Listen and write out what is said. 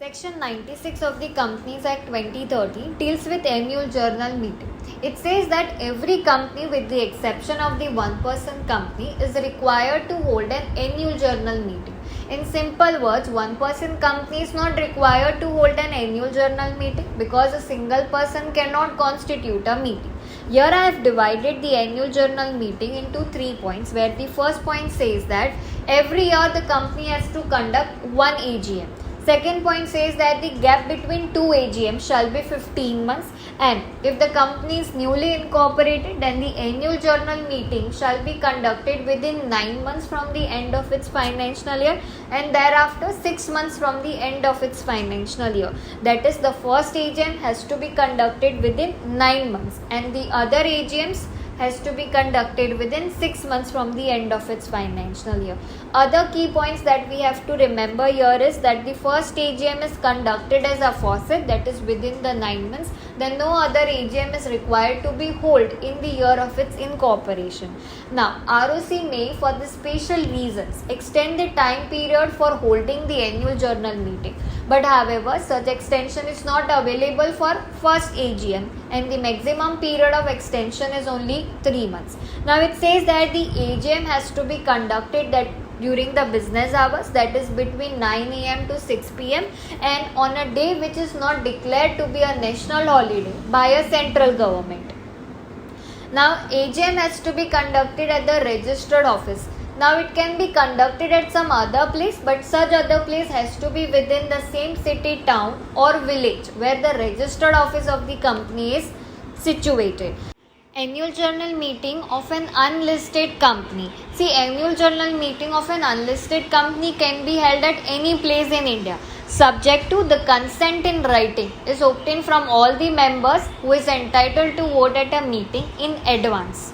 Section 96 of the Companies Act 2013 deals with annual journal meeting. It says that every company, with the exception of the one-person company, is required to hold an annual journal meeting. In simple words, one-person company is not required to hold an annual journal meeting because a single person cannot constitute a meeting. Here I have divided the annual journal meeting into 3 points, where the first point says that every year the company has to conduct one AGM. Second point says that the gap between two AGMs shall be 15 months, and if the company is newly incorporated, then the annual journal meeting shall be conducted within 9 months from the end of its financial year, and thereafter 6 months from the end of its financial year. That is, the first AGM has to be conducted within 9 months and the other AGMs has to be conducted within 6 months from the end of its financial year. Other key points that we have to remember here is that the first AGM is conducted as aforesaid, that is within the 9 months. Then no other AGM is required to be held in the year of its incorporation. Now, ROC may, for the special reasons, extend the time period for holding the annual journal meeting. But however, such extension is not available for first AGM, and the maximum period of extension is only 3 months. Now it says that the AGM has to be conducted during the business hours, that is between 9 am to 6 pm, and on a day which is not declared to be a national holiday by a central government. Now AGM has to be conducted at the registered office. Now it can be conducted at some other place, but such other place has to be within the same city, town or village where the registered office of the company is situated. Annual journal meeting of an unlisted company. See, annual journal meeting of an unlisted company can be held at any place in India, subject to the consent in writing is obtained from all the members who is entitled to vote at a meeting in advance.